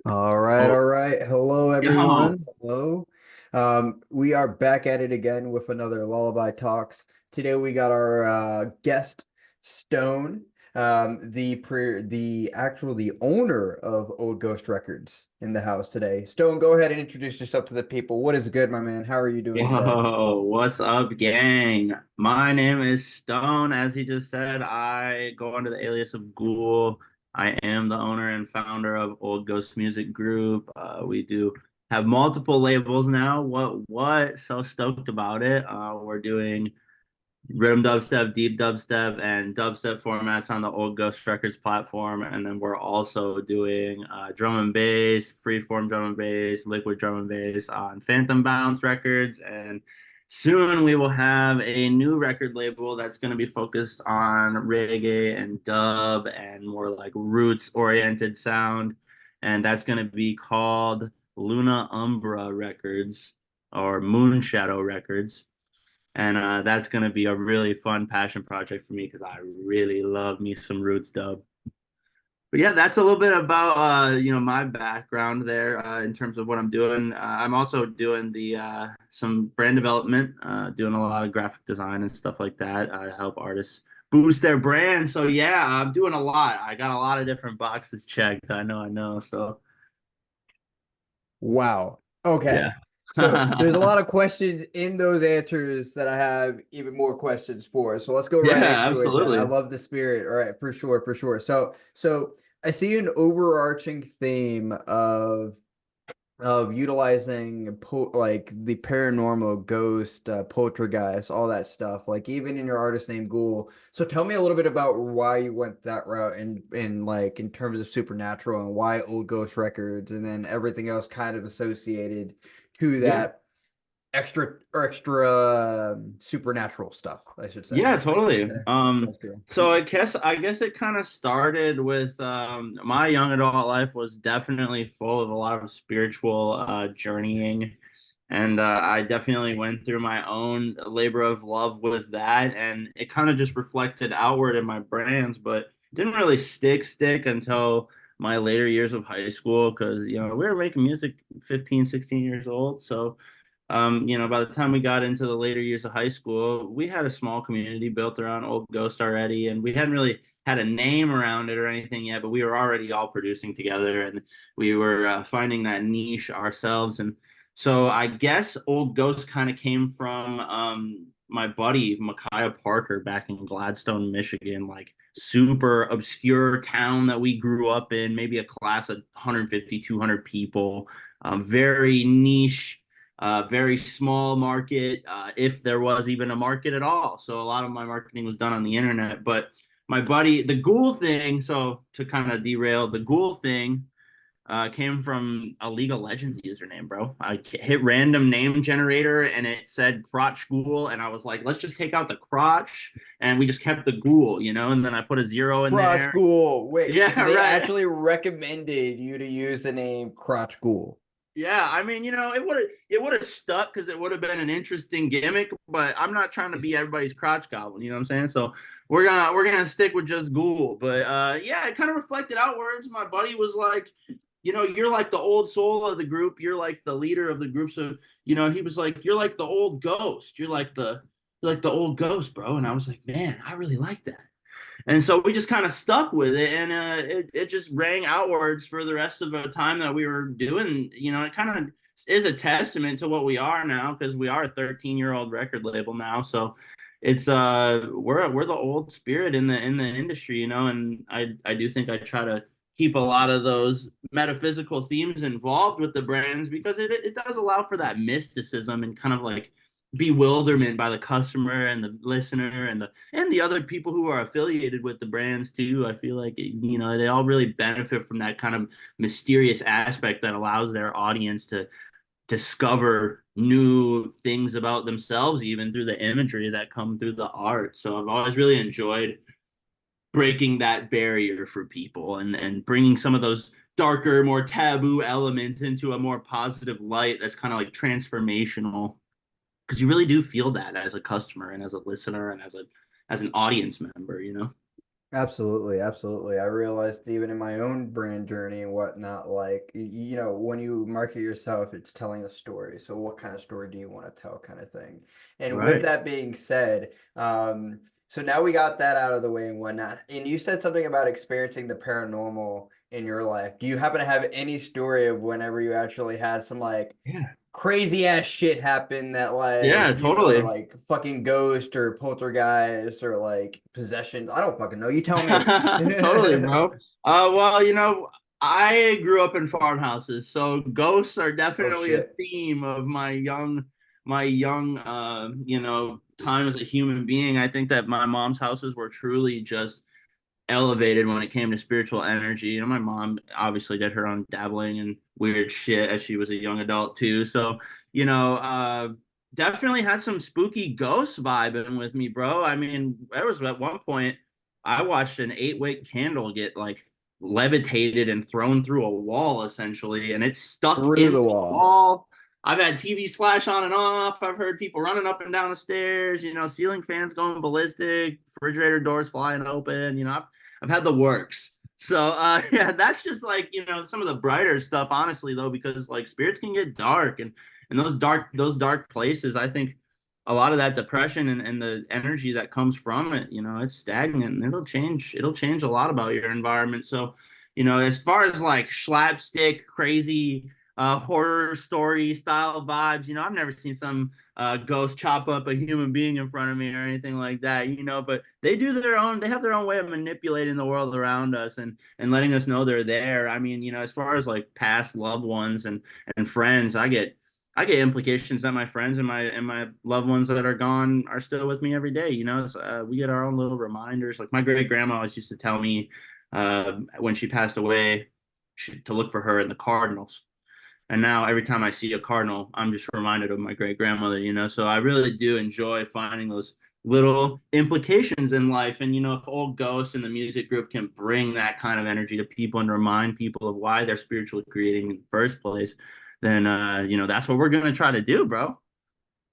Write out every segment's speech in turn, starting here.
All right, Oh, all right. Hello, yo, everyone. Hello. We are back at it again with another Lullaby Talks. Today we got our guest Stone, the owner of Old Ghost Records in the house today. Stone, go ahead and introduce yourself to the people. What is good, my man? How are you doing today? yo, what's up, gang? My name is Stone. As he just said, I go under the alias of gh0ul. I am the owner and founder of Old Ghost Music Group. We do have multiple labels now. What? So stoked about it. We're doing rhythm dubstep, deep dubstep, and dubstep formats on the Old Ghost Records platform. And then we're also doing drum and bass, freeform drum and bass, liquid drum and bass on Phantom Bounce Records. And soon we will have a new record label that's going to be focused on reggae and dub and more like roots oriented sound. And that's going to be called Luna Umbra Records or Moonshadow Records. And that's going to be a really fun passion project for me because I really love me some roots dub. But yeah, that's a little bit about my background there in terms of what I'm doing. I'm also doing the some brand development, doing a lot of graphic design and stuff like that to help artists boost their brand. So yeah, I'm doing a lot. I got a lot of different boxes checked. I know. So Wow. Okay. yeah. So there's a lot of questions in those answers that I have even more questions for. So let's go right Yeah, into it then. I absolutely. love the spirit. All right, for sure, for sure. So I see an overarching theme of utilizing like the paranormal, ghost, poltergeist, all that stuff. Like even in your artist name ghoul. So tell me a little bit about why you went that route in like in terms of supernatural and why old ghost records and then everything else kind of associated to Yeah. that extra supernatural stuff, I should say. Yeah, totally. Extraterrestrial. So I guess it kind of started with my young adult life was definitely full of a lot of spiritual journeying, and I definitely went through my own labor of love with that, and it kind of just reflected outward in my brands, but didn't really stick until my later years of high school because we were making music 15, 16 years old, so by the time we got into the later years of high school, we had a small community built around Old Ghost already, and we hadn't really had a name around it or anything yet, but we were already all producing together, and we were finding that niche ourselves. And so I guess Old Ghost kind of came from my buddy Micaiah Parker back in Gladstone, Michigan, like super obscure town that we grew up in, maybe a class of 150, 200 people, very niche, very small market, if there was even a market at all. So a lot of my marketing was done on the internet. But my buddy, the ghoul thing, so to kind of derail, the ghoul thing came from a League of Legends username, bro. I hit random name generator and it said crotch ghoul. And I was like, let's just take out the crotch. And we just kept the ghoul, and then I put a zero in Crotch there. Ghoul. Wait, so Yeah, they right. actually recommended you to use the name Crotch Ghoul. Yeah, I mean, it would have stuck because it would have been an interesting gimmick, but I'm not trying to be everybody's crotch goblin, you know what I'm saying? So we're gonna stick with just ghoul. But yeah, it kind of reflected outwards. My buddy was like, you're like the old soul of the group, you're like the leader of the group. So, he was like, you're like the old ghost, you're like the old ghost, bro. And I was like, man, I really like that. And so we just kind of stuck with it, and it just rang outwards for the rest of the time that we were doing. It kind of is a testament to what we are now because we are a 13-year-old record label now. So it's we're the old spirit in the industry, and I do think I try to keep a lot of those metaphysical themes involved with the brands because it does allow for that mysticism and kind of like bewilderment by the customer and the listener and the other people who are affiliated with the brands too. I feel like they all really benefit from that kind of mysterious aspect that allows their audience to discover new things about themselves even through the imagery that come through the art. So I've always really enjoyed breaking that barrier for people and bringing some of those darker, more taboo elements into a more positive light that's kind of like transformational because you really do feel that as a customer and as a listener and as an audience member. Absolutely, absolutely. I realized even in my own brand journey and whatnot, like you know, when you market yourself, it's telling a story. So what kind of story do you want to tell, kind of thing. And with Right. that being said, so now we got that out of the way and whatnot. And you said something about experiencing the paranormal in your life. Do you happen to have any story of whenever you actually had some like Yeah. crazy ass shit happen that like Yeah, you know totally. like fucking ghost or poltergeist or like possessions? I don't fucking know, you tell me. Totally, bro. Well, I grew up in farmhouses, so ghosts are Oh definitely a shit. theme of my young, time as a human being. I think that my mom's houses were truly just elevated when it came to spiritual energy. My mom obviously did her own dabbling in weird shit as she was a young adult too. So, you know, uh, definitely had some spooky ghost vibing with me, bro. I mean, there was at one point I watched an 8-wick candle get like levitated and thrown through a wall essentially, and it stuck Through in the the wall. wall. I've had TVs flash on and off. I've heard people running up and down the stairs, ceiling fans going ballistic, refrigerator doors flying open. I've had the works. So yeah, that's just like, some of the brighter stuff, honestly, though, because like spirits can get dark, and those dark places, I think a lot of that depression and the energy that comes from it, it's stagnant and it'll change a lot about your environment. So, as far as like slapstick, crazy horror story style vibes, I've never seen some ghost chop up a human being in front of me or anything like that, but they have their own way of manipulating the world around us and letting us know they're there. I mean, as far as like past loved ones and friends, I get implications that my friends and my loved ones that are gone are still with me every day. So, we get our own little reminders. Like my great grandma always used to tell me when she passed away to look for her in the cardinals. And now every time I see a cardinal, I'm just reminded of my great grandmother. So I really do enjoy finding those little implications in life. And, if old ghosts in the music group can bring that kind of energy to people and remind people of why they're spiritually creating in the first place, then, that's what we're going to try to do, bro.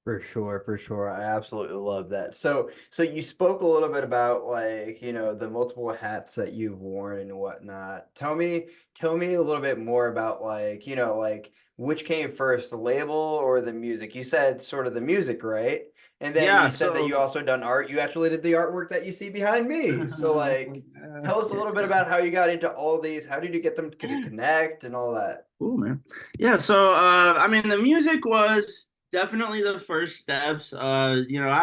For sure, for sure. I absolutely love that. So you spoke a little bit about like, you know, the multiple hats that you've worn and whatnot. Tell me a little bit more about like, you know, like which came first, the label or the music? You said sort of the music, right? And then you Yeah. said that you So, also done art. You actually did the artwork that you see behind me. So like, tell us a little bit yeah. about how you got into all these. How did you get them to connect and all that? Cool, man. Yeah, so I mean the music was definitely the first steps. I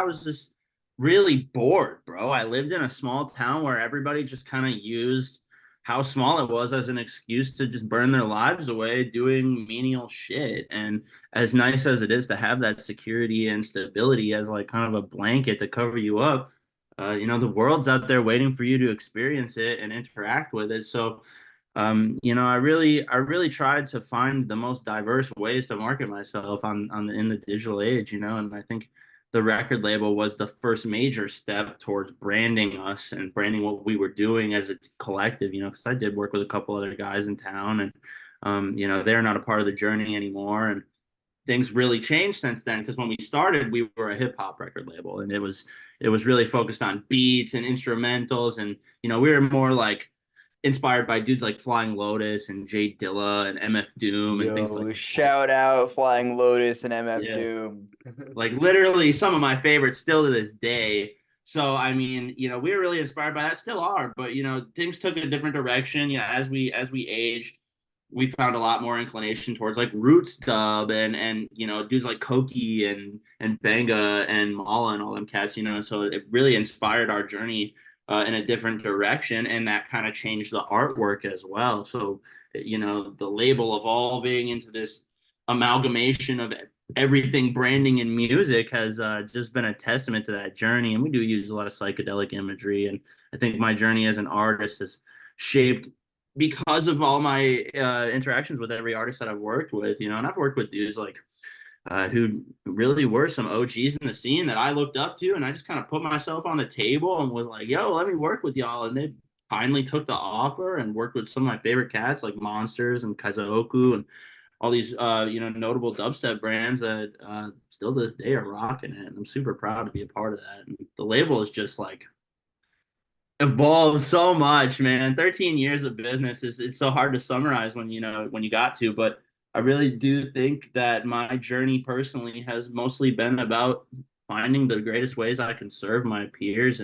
was just really bored, bro. I lived in a small town where everybody just kind of used how small it was as an excuse to just burn their lives away doing menial shit. And as nice as it is to have that security and stability as like kind of a blanket to cover you up, the world's out there waiting for you to experience it and interact with it. So I really tried to find the most diverse ways to market myself in the digital age, and I think the record label was the first major step towards branding us and branding what we were doing as a collective, because I did work with a couple other guys in town, and they're not a part of the journey anymore, and things really changed since then, because when we started we were a hip hop record label, and it was really focused on beats and instrumentals, and we were more like inspired by dudes like Flying Lotus and Jay Dilla and MF Doom and things like Yo, that. shout out Flying Lotus and MF Yeah. Doom. Like literally some of my favorites still to this day. So I mean, we were really inspired by that, still are, but things took a different direction. Yeah, as we aged, we found a lot more inclination towards like roots dub and dudes like Koki and Benga and Mala and all them cats, so it really inspired our journey in a different direction, and that kind of changed the artwork as well. So the label evolving into this amalgamation of everything branding and music has just been a testament to that journey. And we do use a lot of psychedelic imagery, and I think my journey as an artist is shaped because of all my interactions with every artist that I've worked with, and I've worked with dudes like who really were some OGs in the scene that I looked up to, and I just kind of put myself on the table and was like, "Yo, let me work with y'all," and they kindly took the offer and worked with some of my favorite cats like Monsters and Kaizoku and all these notable dubstep brands that still to this day are rocking it, and I'm super proud to be a part of that. And the label is just like evolved so much, man. 13 years of business is it's so hard to summarize when when you got to, but I really do think that my journey personally has mostly been about finding the greatest ways I can serve my peers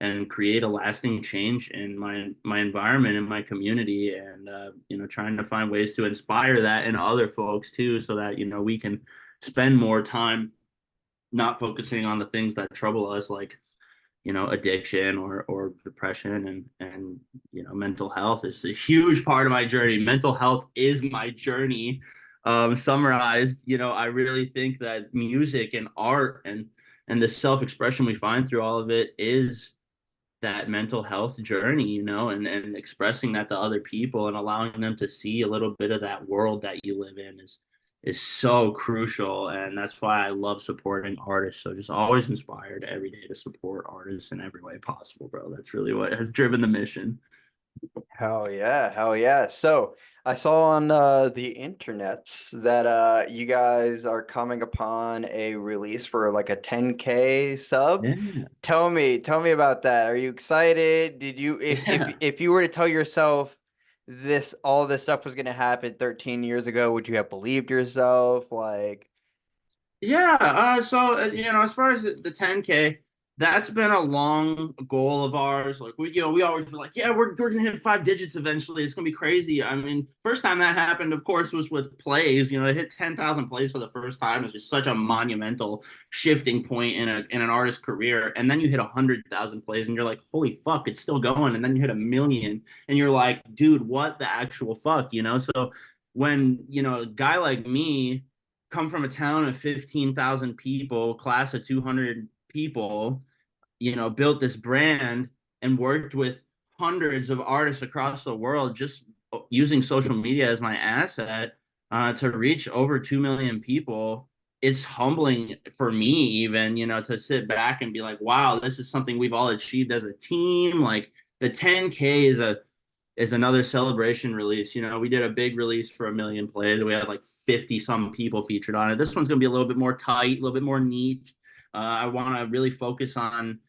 and create a lasting change in my environment and my community, and trying to find ways to inspire that in other folks too, so that we can spend more time not focusing on the things that trouble us, like addiction or depression, and mental health is a huge part of my journey. Mental health is my journey. Summarized, I really think that music and art and the self-expression we find through all of it is that mental health journey, and expressing that to other people and allowing them to see a little bit of that world that you live in is so crucial. And that's why I love supporting artists. So just always inspired every day to support artists in every way possible, bro. That's really what has driven the mission. Hell yeah, hell yeah. So I saw on the internets that you guys are coming upon a release for like a 10K sub. Yeah. Tell me about that. Are you excited? Did you Yeah. if you were to tell yourself all this stuff was gonna happen 13 years ago, would you have believed yourself? Like, Yeah, so as far as the 10K, that's been a long goal of ours. Like we always were like, yeah, we're gonna hit 5 digits eventually. It's gonna be crazy. I mean, first time that happened, of course, was with plays. To hit 10,000 plays for the first time is just such a monumental shifting point in an artist's career. And then you hit 100,000 plays, and you're like, holy fuck, it's still going. And then you hit 1 million, and you're like, dude, what the actual fuck, So when a guy like me come from a town of 15,000 people, class of 200 people, built this brand and worked with hundreds of artists across the world, just using social media as my asset, to reach over 2 million people. It's humbling for me, even, to sit back and be like, wow, this is something we've all achieved as a team. Like the 10K is another celebration release. We did a big release for 1 million plays. We had like 50 some people featured on it. This one's going to be a little bit more tight, a little bit more niche. I want to really focus on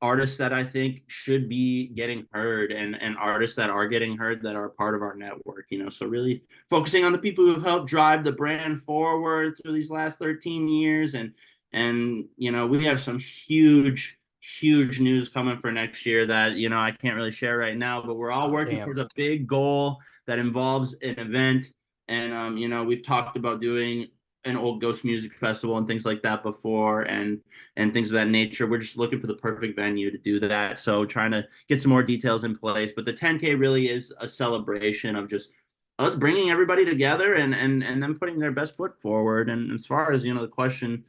artists that I think should be getting heard, and artists that are getting heard that are part of our network, So really focusing on the people who've helped drive the brand forward through these last 13 years. And we have some huge news coming for next year that I can't really share right now, but we're all oh working damn. towards a big goal that involves an event. And we've talked about doing an old ghost music festival and things like that before, and things of that nature. We're just looking for the perfect venue to do that. So trying to get some more details in place. But the 10K really is a celebration of just us bringing everybody together, and them putting their best foot forward. And as far as the question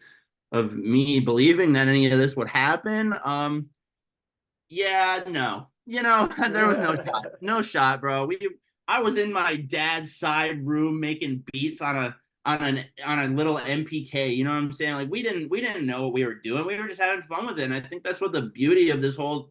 of me believing that any of this would happen, yeah, no, there was no shot, bro. I was in my dad's side room making beats on a little MPK. You know what I'm saying? Like we didn't know what we were doing. We were just having fun with it. And I think that's what the beauty of this whole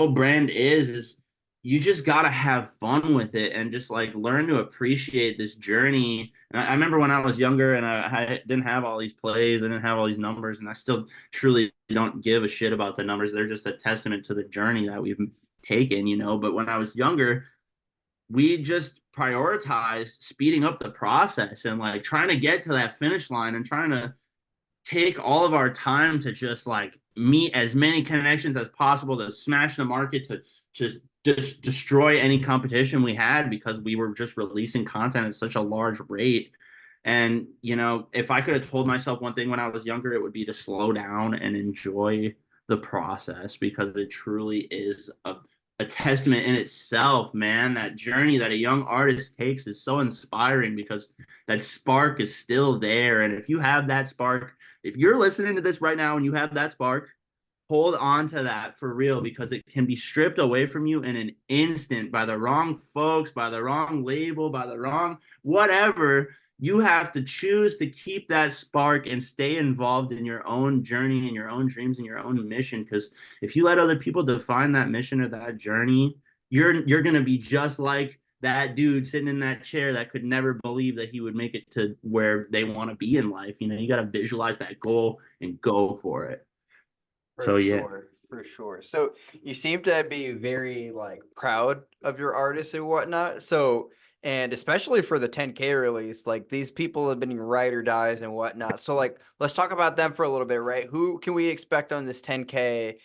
brand is you just gotta have fun with it and just like learn to appreciate this journey. And I remember when I was younger and I didn't have all these plays, I didn't have all these numbers, and I still truly don't give a shit about the numbers. They're just a testament to the journey that we've taken. But when I was younger, we just prioritized speeding up the process and like trying to get to that finish line and trying to take all of our time to just like meet as many connections as possible to smash the market, to just destroy any competition we had, because we were just releasing content at such a large rate. And if I could have told myself one thing when I was younger, it would be to slow down and enjoy the process, because it truly is a testament in itself, man. That journey that a young artist takes is so inspiring, because that spark is still there. And if you have that spark, if you're listening to this right now and you have that spark, hold on to that for real, because it can be stripped away from you in an instant by the wrong folks, by the wrong label, by the wrong whatever. You have to choose to keep that spark and stay involved in your own journey and your own dreams and your own mission. Because if you let other people define that mission or that journey, you're gonna be just like that dude sitting in that chair that could never believe that he would make it to where they want to be in life. You got to visualize that goal and go for it. For So yeah. sure. For sure. So you seem to be very like proud of your artists and whatnot. So, and especially for the 10K release, like these people have been ride or dies and whatnot. So like let's talk about them for a little bit, right? Who can we expect on this 10K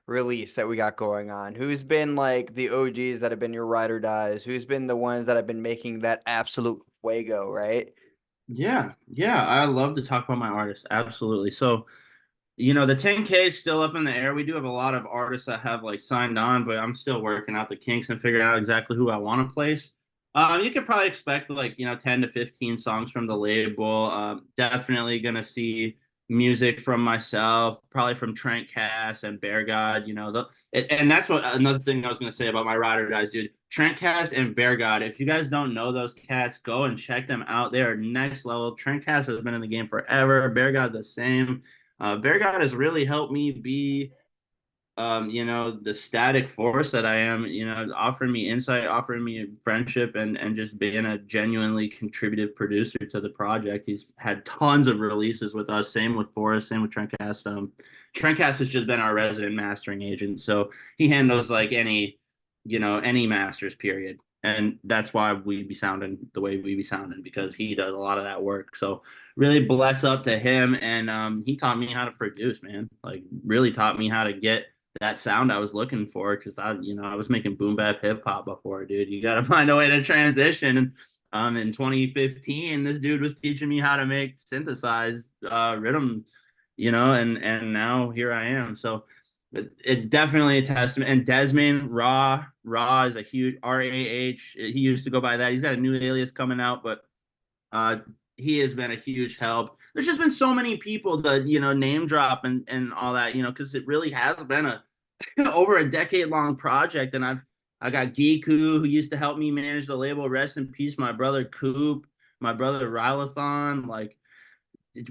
release that we got going on? Who's been like the OGs that have been your ride or dies? Who's been the ones that have been making that absolute fuego, right? Yeah, I love to talk about my artists. Absolutely. So, the 10K is still up in the air. We do have a lot of artists that have like signed on, but I'm still working out the kinks and figuring out exactly who I want to place. You could probably expect like 10 to 15 songs from the label. Definitely gonna see music from myself, probably from Trent Cass and Bear God. And that's what another thing I was gonna say about my ride or dies, dude. Trent Cass and Bear God. If you guys don't know those cats, go and check them out. They are next level. Trent Cass has been in the game forever. Bear God the same. Bear God has really helped me be, the static force that I am, offering me insight, offering me friendship, and just being a genuinely contributive producer to the project. He's had tons of releases with us. Same with Forrest, same with Trentcast. Trentcast has just been our resident mastering agent. So he handles like any masters period. And that's why we be sounding the way we be sounding because he does a lot of that work. So really bless up to him. And he taught me how to produce, man. Like really taught me how to get that sound I was looking for because I was making boom bap hip hop before, dude. You got to find a way to transition. And in 2015, this dude was teaching me how to make synthesized rhythm, and now here I am. So it definitely a testament. And Desmond Raw is a huge RAH. He used to go by that. He's got a new alias coming out, but uh, he has been a huge help. There's just been so many people to name drop and all that, because it really has been a over a decade long project. And I got gh0ul who used to help me manage the label. Rest in peace, my brother Coop, my brother Rylathon, like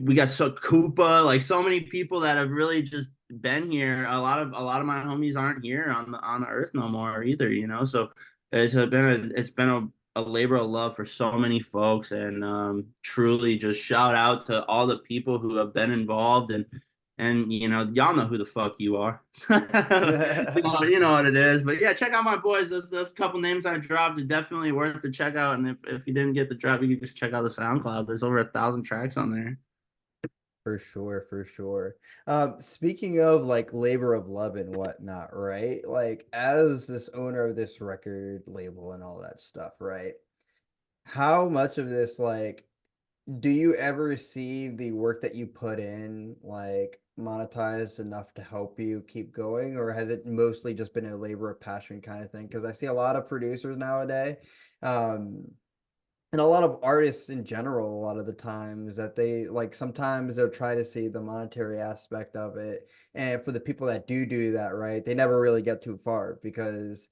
we got so Koopa, like so many people that have really just been here. A lot of my homies aren't here on the earth no more either, So it's been a labor of love for so many folks, and truly just shout out to all the people who have been involved and y'all know who the fuck you are. You know what it is. But yeah, check out my boys. Those couple names I dropped are definitely worth the check out. And if you didn't get the drop, you can just check out the SoundCloud. There's over 1,000 tracks on there. For sure, for sure. Speaking of like labor of love and whatnot, right? Like as this owner of this record label and all that stuff, right? How much of this like do you ever see the work that you put in like monetized enough to help you keep going, or has it mostly just been a labor of passion kind of thing? Because I see a lot of producers nowadays, um, and a lot of artists in general, a lot of the times that they like sometimes they'll try to see the monetary aspect of it. And for the people that do that, right, they never really get too far because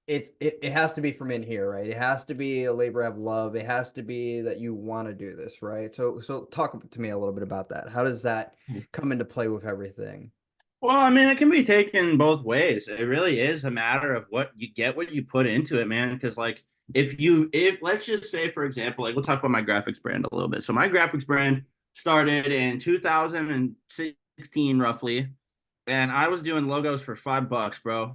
it has to be from in here, right? It has to be a labor of love. It has to be that you want to do this, right? So talk to me a little bit about that. How does that come into play with everything? Well, I mean, it can be taken both ways. It really is a matter of what you put into it, man. Because like, if let's just say, for example, like we'll talk about my graphics brand a little bit. So my graphics brand started in 2016, roughly, and I was doing logos for $5, bro.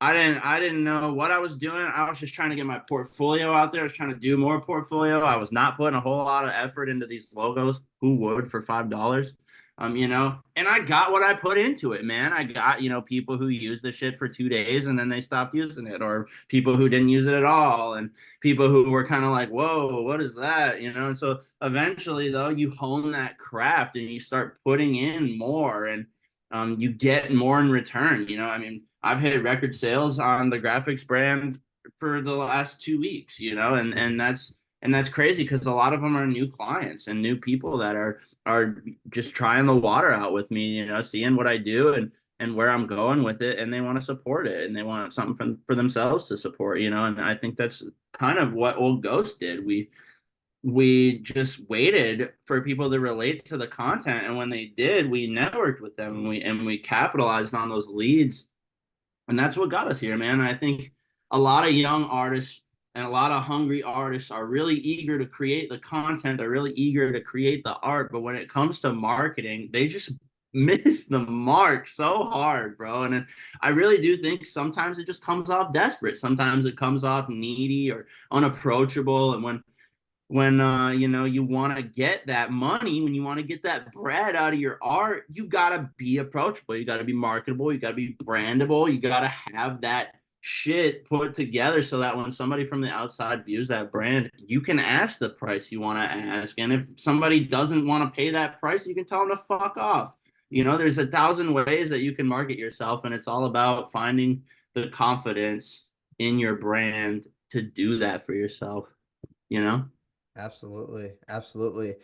I didn't know what I was doing. I was just trying to get my portfolio out there. I was trying to do more portfolio. I was not putting a whole lot of effort into these logos. Who would for $5? And I got what I put into it, man. I got, people who use the shit for 2 days and then they stopped using it, or people who didn't use it at all, and people who were kind of like, whoa, what is that? And so eventually, though, you hone that craft and you start putting in more, and you get more in return. I mean, I've hit record sales on the graphics brand for the last 2 weeks, and that's crazy because a lot of them are new clients and new people that are just trying the water out with me, seeing what I do and where I'm going with it, and they want to support it and they want something for themselves to support, and I think that's kind of what Old Ghost did. We just waited for people to relate to the content, and when they did, we networked with them, and we capitalized on those leads, and that's what got us here, man. And I think a lot of young artists and a lot of hungry artists are really eager to create the content. They're really eager to create the art. But when it comes to marketing, miss the mark so hard, bro. And I really do think sometimes it just comes off desperate. Sometimes it comes off needy or unapproachable. And when you know, you want to get that money, when you want to get that bread out of your art, you got to be approachable, you got to be marketable, you got to be brandable, you got to have that shit put together so that when somebody from the outside views that brand, you can ask the price you want to ask. And if somebody doesn't want to pay that price, you can tell them to fuck off. You know, there's 1,000 ways that you can market yourself, and it's all about finding the confidence in your brand to do that for yourself, you know. Absolutely, absolutely.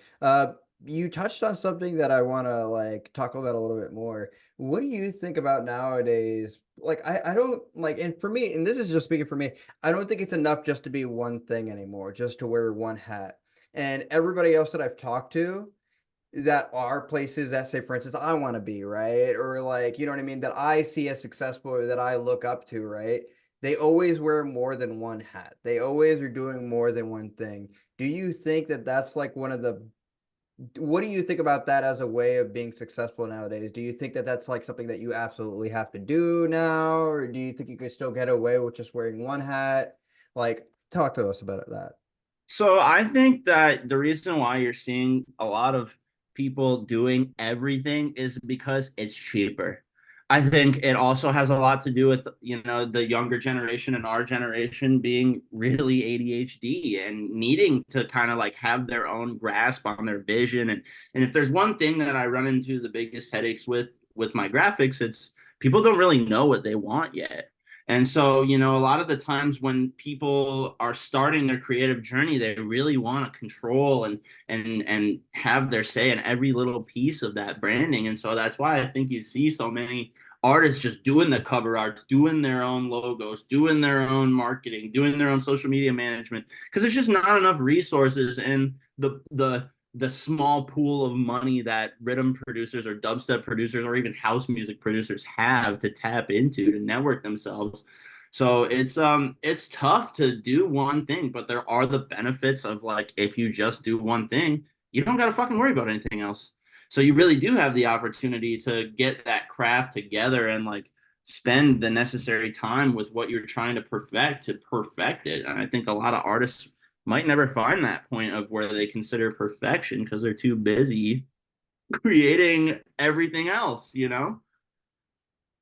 You touched on something that I want to like talk about a little bit more. What do you think about nowadays? Like, I don't like, and for me, and this is just speaking for me, I don't think it's enough just to be one thing anymore, just to wear one hat. And everybody else that I've talked to that are places that say, for instance, I want to be, right? Or like, you know what I mean, that I see as successful or that I look up to, right? They always wear more than one hat. They always are doing more than one thing. Do you think that that's like one of the what do you think about that as a way of being successful nowadays? Do you think that that's like something that you absolutely have to do now, or do you think you could still get away with just wearing one hat? Like, talk to us about that. So I think that the reason why you're seeing a lot of people doing everything is because it's cheaper. I think it also has a lot to do with, you know, the younger generation and our generation being really ADHD and needing to kind of like have their own grasp on their vision. And if there's one thing that I run into the biggest headaches with my graphics, it's people don't really know what they want yet. And so, you know, a lot of the times when people are starting their creative journey, they really want to control and have their say in every little piece of that branding. And so that's why I think you see so many artists just doing the cover arts, doing their own logos, doing their own marketing, doing their own social media management, because there's just not enough resources in the small pool of money that rhythm producers or dubstep producers or even house music producers have to tap into to network themselves. So it's tough to do one thing, but there are the benefits of like if you just do one thing, you don't got to fucking worry about anything else. So you really do have the opportunity to get that craft together and like spend the necessary time with what you're trying to perfect it. And I think a lot of artists might never find that point of where they consider perfection because they're too busy creating everything else, you know?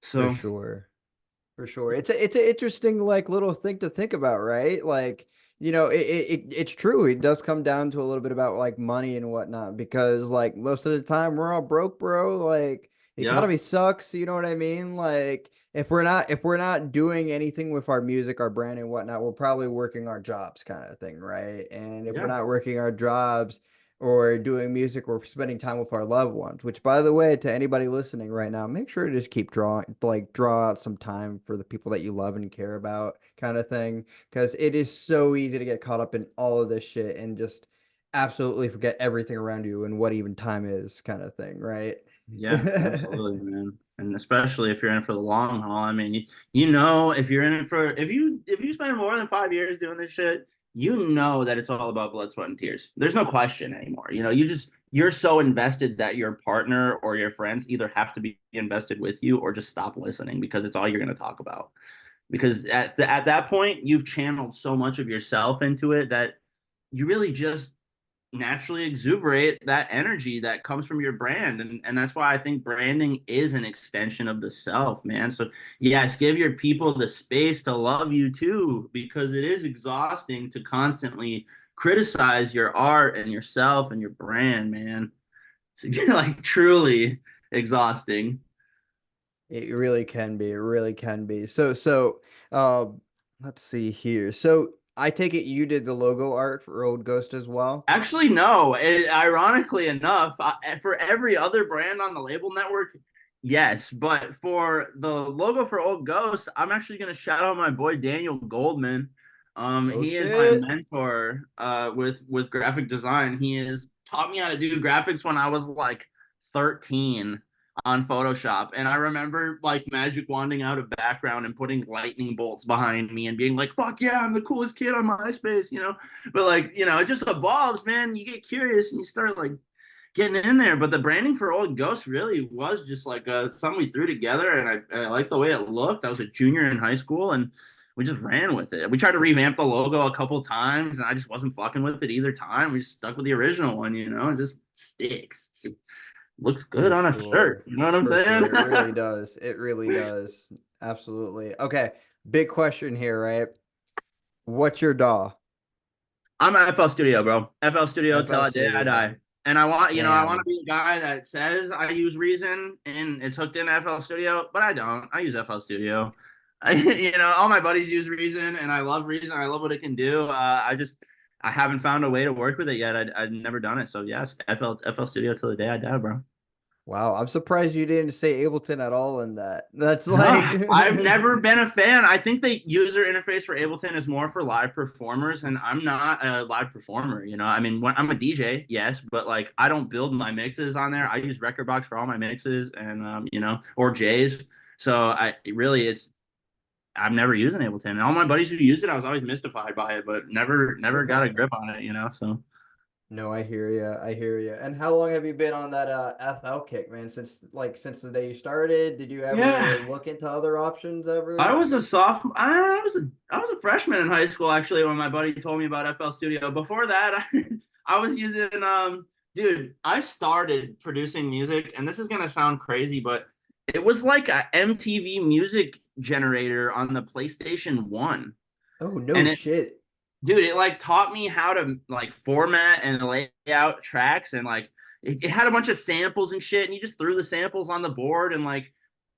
For So, sure. For sure. It's an interesting like little thing to think about, right? Like, you know, it's true. It does come down to a little bit about like money and whatnot because like most of the time we're all broke, bro. Like the yep, economy sucks, you know what I mean? Like if we're not doing anything with our music, our brand and whatnot, we're probably working our jobs kind of thing, right? And if we're yeah, not working our jobs, or doing music or spending time with our loved ones, which by the way, to anybody listening right now, make sure to just keep drawing, like draw out some time for the people that you love and care about kind of thing. Because it is so easy to get caught up in all of this shit and just absolutely forget everything around you and what even time is kind of thing, right? yeah, absolutely, man. And especially if you're in for the long haul. I mean, you know, if you're in it for if you spend more than 5 years doing this shit, you know that it's all about blood, sweat, and tears. There's no question anymore. You know, you're so invested that your partner or your friends either have to be invested with you or just stop listening because it's all you're going to talk about. Because at that point, you've channeled so much of yourself into it that you really just naturally exuberate that energy that comes from your brand. And that's why I think branding is an extension of the self, man. So yes, give your people the space to love you too, because it is exhausting to constantly criticize your art and yourself and your brand, man. It's like truly exhausting. It really can be. It really can be. Um, let's see here. So I take it you did the logo art for Old Ghost as well. Actually, no. Ironically enough, for every other brand on the label network, yes. But for the logo for Old Ghost, I'm actually going to shout out my boy Daniel Goldman. Oh He is my shit. mentor with graphic design. He has taught me how to do graphics when I was like 13 on Photoshop. And I remember like magic wanding out a background and putting lightning bolts behind me and being like, fuck yeah, I'm the coolest kid on MySpace, you know? But like, you know, it just evolves, man. You get curious and you start like getting in there. But the branding for Old Ghost really was just like something we threw together, and I liked the way it looked. I was a junior in high school, and we just ran with it. We tried to revamp the logo a couple times, and I just wasn't fucking with it either time. We just stuck with the original one, you know. It just sticks. It looks good For on a shirt. sure. You know what I'm For saying? sure. It really does. It really does. Absolutely. Okay. Big question here, right? What's your DAW? I'm at FL Studio, bro. FL Studio till FL the day I Studio. die. And I want, I want to Damn. be a guy that says I use Reason and it's hooked in FL Studio, but I don't. I use FL Studio. All my buddies use Reason, and I love Reason. I love what it can do. I haven't found a way to work with it yet. I've never done it. So yes, FL Studio till the day I die, bro. Wow. I'm surprised you didn't say Ableton at all in that. That's like No, I've never been a fan. I think the user interface for Ableton is more for live performers, and I'm not a live performer. I mean, when I'm a DJ, yes, but like I don't build my mixes on there. I use Rekordbox for all my mixes, and or J's. So I've never used an Ableton. And all my buddies who use it, I was always mystified by it, but never got a grip on it. So No, I hear you. I hear you. And how long have you been on that FL kick, man? Since the day you started, did you ever yeah, look into other options I ever? was a sophomore. I was a freshman in high school actually when my buddy told me about FL Studio. Before that, I was using dude. I started producing music, and this is gonna sound crazy, but it was like a MTV music generator on the PlayStation One, Oh, no and it, shit. dude, it like taught me how to like format and lay out tracks, and like it had a bunch of samples and shit, and you just threw the samples on the board, and like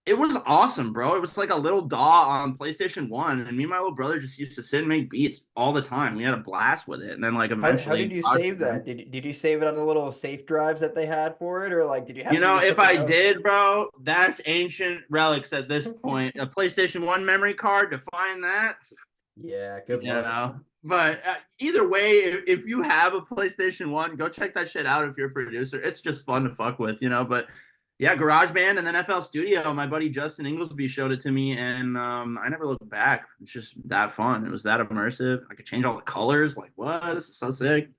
it was awesome, bro. It was like a little DAW on PlayStation 1, and me and my little brother just used to sit and make beats all the time. We had a blast with it. And then like How eventually did you save that? Did you save it on the little safe drives that they had for it, or like did you have to use if something I else? did, bro, that's ancient relics at this point. A PlayStation 1 memory card to find that, Yeah, good you luck. know. But either way, if you have a PlayStation 1, go check that shit out if you're a producer. It's just fun to fuck with. But yeah, GarageBand and then FL Studio. My buddy Justin Inglesby showed it to me, and I never looked back. It's just that fun. It was that immersive. I could change all the colors. Like, what? This is so sick.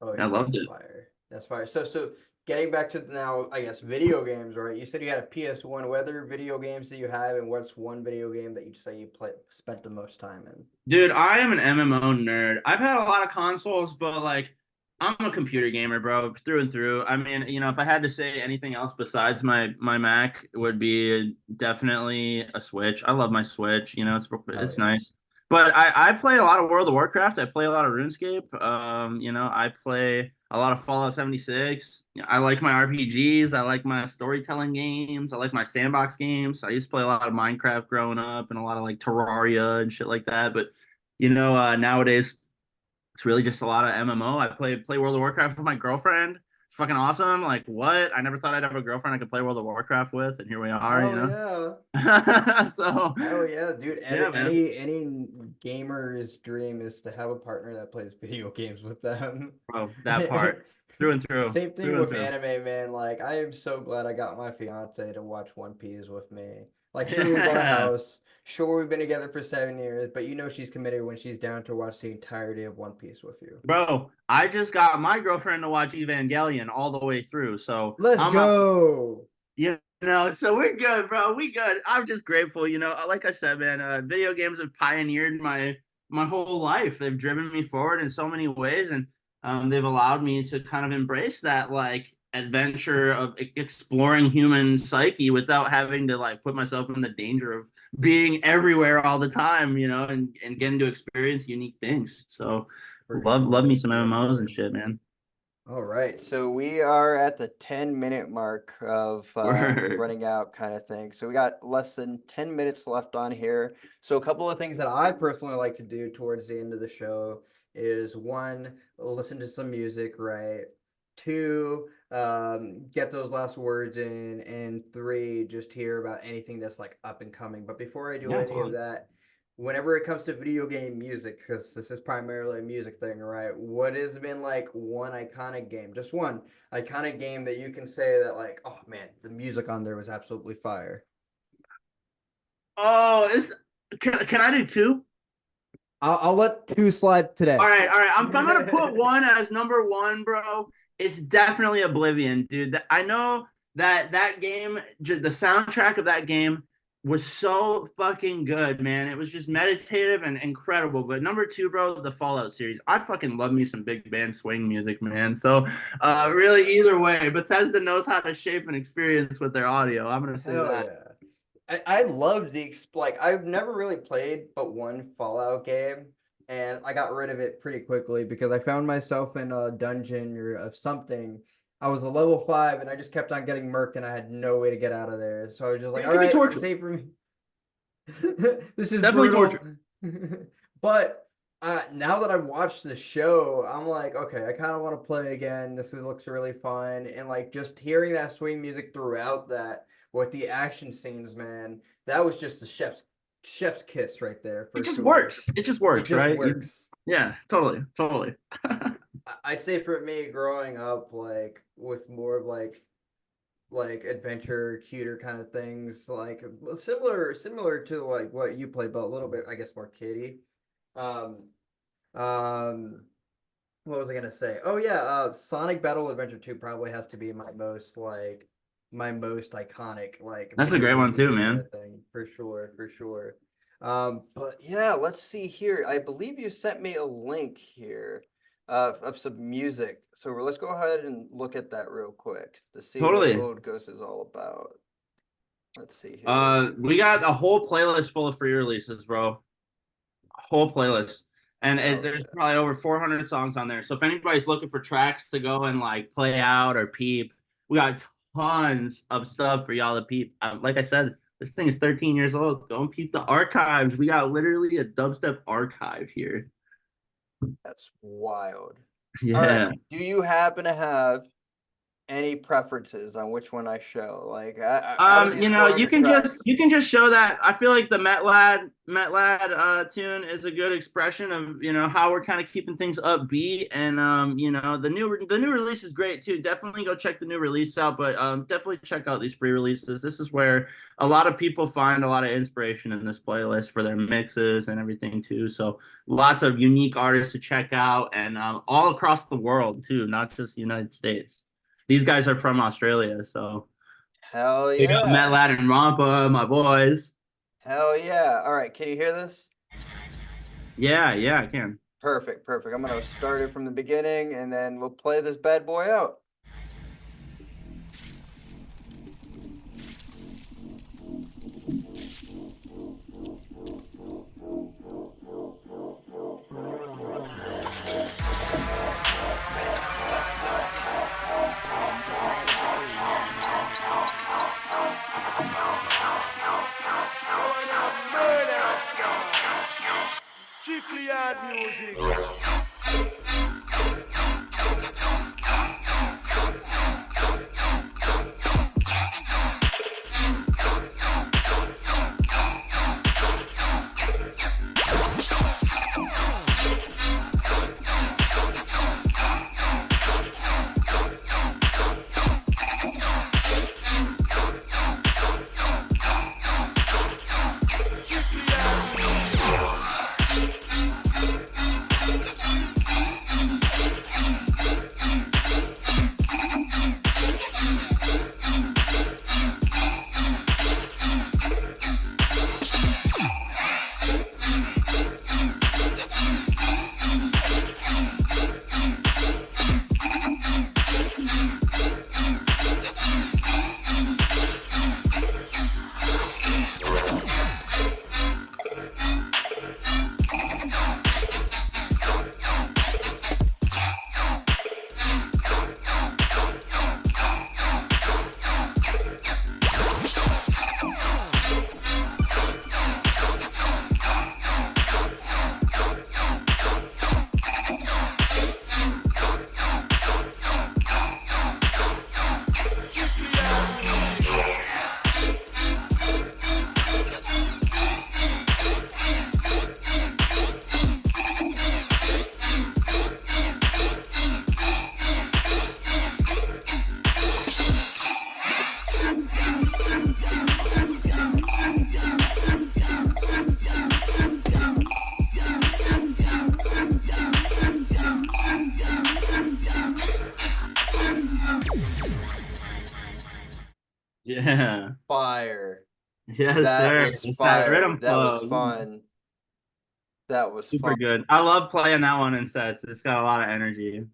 Oh I yeah, loved that's it. fire. That's fire. So getting back to now, I guess video games, right? You said you had a PS1. What other video games do you have, and what's one video game that you say you spent the most time in? Dude, I am an MMO nerd. I've had a lot of consoles, but like I'm a computer gamer, bro, through and through. I mean, if I had to say anything else besides my Mac, it would be definitely a Switch. I love my Switch. Hell It's yeah. nice. But I play a lot of World of Warcraft. I play a lot of RuneScape. I play a lot of Fallout 76. I like my RPGs. I like my storytelling games. I like my sandbox games. I used to play a lot of Minecraft growing up and a lot of like Terraria and shit like that. But nowadays it's really just a lot of MMO. I play World of Warcraft with my girlfriend. It's fucking awesome. Like what? I never thought I'd have a girlfriend I could play World of Warcraft with, and here we are. Hell yeah. So Hell yeah, dude. yeah, man. Any gamer's dream is to have a partner that plays video games with them. Bro, that part through and through, Same thing through and with through. anime, man. Like, I am so glad I got my fiance to watch One Piece with me. Like, sure, we bought a house. Sure, we've been together for 7 years, but you know she's committed when she's down to watch the entirety of One Piece with you. Bro, I just got my girlfriend to watch Evangelion all the way through. So Let's I'm up, go. so we're good, bro. We good. I'm just grateful, like I said, man, video games have pioneered my whole life. They've driven me forward in so many ways, and they've allowed me to kind of embrace that like adventure of exploring human psyche without having to like put myself in the danger of being everywhere all the time, and getting to experience unique things. So For love me sure, some for MMOs and sure. shit, man. All right, so we are at the 10-minute mark of Word. running out kind of thing. So we got less than 10 minutes left on here. So a couple of things that I personally like to do towards the end of the show is one, listen to some music, right? Two, get those last words in, and three, just hear about anything that's like up and coming. But before I do Yeah, any of totally. that, whenever it comes to video game music, because this is primarily a music thing, right? What has been like one iconic game, just one iconic game that you can say that, like, oh man, the music on there was absolutely fire? Oh, can I do two? I'll let two slide today. All right, all right. If I'm gonna put one as number one, bro. It's definitely Oblivion, dude. I know that game, the soundtrack of that game was so fucking good, man. It was just meditative and incredible. But number two, bro, the Fallout series. I fucking love me some big band swing music, man. So really either way, Bethesda knows how to shape an experience with their audio. I'm gonna say Hell that. yeah. I loved like I've never really played but one Fallout game, and I got rid of it pretty quickly because I found myself in a dungeon or of something. I was a level 5 and I just kept on getting murked and I had no way to get out of there. So I was just like, It all can be right, torture. save for me. This is Definitely brutal. torture. But now that I've watched the show, I'm like, okay, I kind of want to play again. Looks really fun. And like just hearing that swing music throughout that with the action scenes, man, that was just the chef's kiss right there It for just sure. works. It just It works, just right? works. Yeah, totally, totally. I'd say for me growing up, like with more of like adventure, cuter kind of things, like similar to like what you play, but a little bit, I guess, more kiddie. Um, um, what was I gonna say? Oh yeah, Sonic Battle Adventure 2 probably has to be my most iconic like That's a video great one game too, movie kind man. of thing for sure, for sure. But yeah, let's see here. I believe you sent me a link here of some music. So let's go ahead and look at that real quick to see what Totally. Old Ghost is all about. Let's see here. We got a whole playlist full of free releases, bro. A whole playlist, and Hell there's yeah. probably over 400 songs on there. So if anybody's looking for tracks to go and like play out or peep, we got tons of stuff for y'all to peep. Like I said, this thing is 13 years old. Go and peep the archives. We got literally a dubstep archive here. That's wild. All right. Yeah. Do you happen to have any preferences on which one I show? Like out of these You 400 can just tracks. show that. I feel like the Met Lad tune is a good expression of how we're kind of keeping things upbeat, and the new release is great too. Definitely go check the new release out, but definitely check out these free releases. This is where a lot of people find a lot of inspiration in this playlist for their mixes and everything too. So lots of unique artists to check out, and all across the world too, not just the United States. These guys are from Australia, so. Hell Big up Matt yeah. Ladd and Rampa, my boys. Hell yeah. All right. Can you hear this? Yeah, yeah, I can. Perfect. Perfect. I'm going to start it from the beginning and then we'll play this bad boy out. Music. Yeah. Fire. Yes, That sir. was It's that fire. rhythm That was flow. fun. That was Super fun. good. I love playing that one in sets. It's got a lot of energy.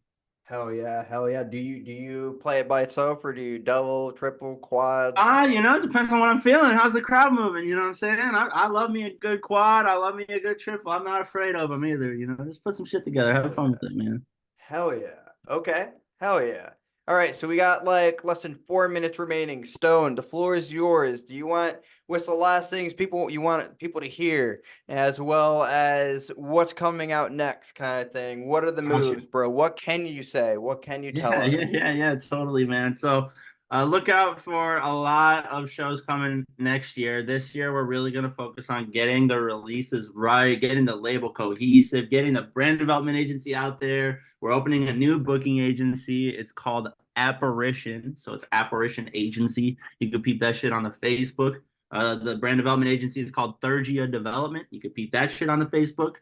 Hell yeah, hell yeah. Do you play it by itself or do you double, triple, quad? It depends on what I'm feeling. How's the crowd moving? You know what I'm saying? I love me a good quad. I love me a good triple. I'm not afraid of them either. Just put some shit together. Have Hell fun yeah. with it, man. Hell yeah. Okay. Hell yeah. All right, so we got like less than 4 minutes remaining. Stone, the floor is yours. Do you want what's the last things people you want people to hear, as well as what's coming out next, kind of thing? What are the Okay. moves, bro? What can you say? What can you tell us? Yeah, totally, man. So look out for a lot of shows coming next year. This year, we're really going to focus on getting the releases right, getting the label cohesive, getting the brand development agency out there. We're opening a new booking agency. It's called Apparition. So it's Apparition Agency. You can peep that shit on the Facebook. The brand development agency is called Thurgia Development. You can peep that shit on the Facebook.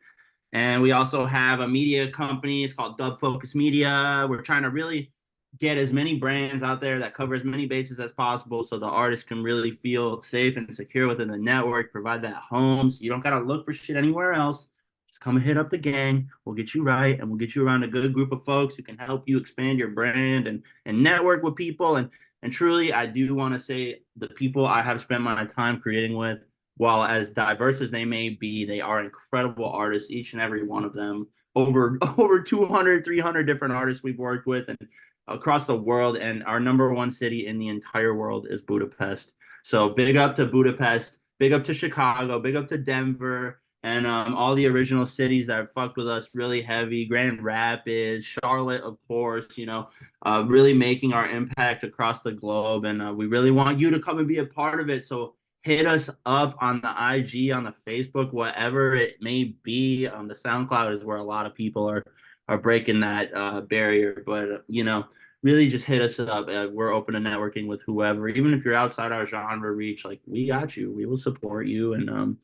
And we also have a media company. It's called Dub Focus Media. We're trying to really get as many brands out there that cover as many bases as possible so the artist can really feel safe and secure within the network, provide that home. So you don't got to look for shit anywhere else. Just come and hit up the gang. We'll get you right and we'll get you around a good group of folks who can help you expand your brand and network with people. And truly, I do want to say the people I have spent my time creating with, while as diverse as they may be, they are incredible artists, each and every one of them. Over 200, 300 different artists we've worked with and across the world. And our number one city in the entire world is Budapest. So big up to Budapest, big up to Chicago, big up to Denver, and all the original cities that have fucked with us really heavy. Grand Rapids, Charlotte, of course, really making our impact across the globe. And we really want you to come and be a part of it. So hit us up on the IG, on the Facebook, whatever it may be. The SoundCloud is where a lot of people are breaking that barrier. But really just hit us up. We're open to networking with whoever, even if you're outside our genre reach. Like we got you. We will support you, and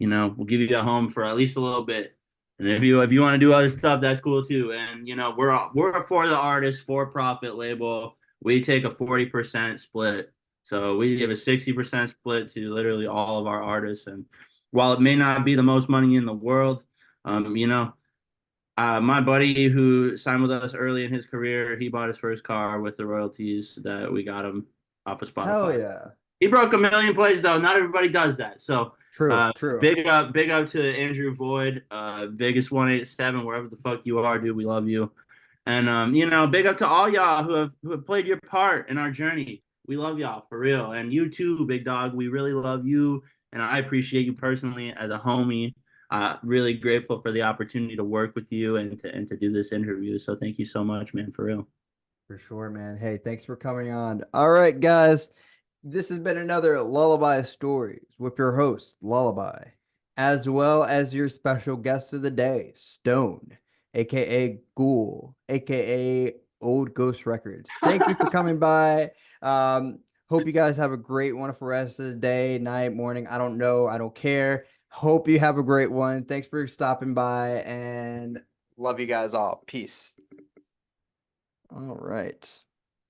we'll give you a home for at least a little bit. And if you want to do other stuff, that's cool too. And we're a for the artist, for profit label. We take a 40% split. So we give a 60% split to literally all of our artists. And while it may not be the most money in the world, my buddy who signed with us early in his career, he bought his first car with the royalties that we got him off of Hell Spotify. yeah. He broke a million plays though. Not everybody does that. So True, true. big up to Andrew Void, Vegas 187, wherever the fuck you are, dude. We love you. And big up to all y'all who have played your part in our journey. We love y'all for real. And you too, big dog. We really love you. And I appreciate you personally as a homie. Really grateful for the opportunity to work with you and to do this interview. So thank you so much, man, for real. For sure, man. Hey, thanks for coming on. All right, guys. This has been another Lullaby Stories with your host, Lullaby, as well as your special guest of the day, Stone, aka gh0ul, aka Old Ghost Records. Thank you for coming by. Hope you guys have a great, wonderful rest of the day, night, morning. I don't know. I don't care. Hope you have a great one. Thanks for stopping by and love you guys all. Peace. All right.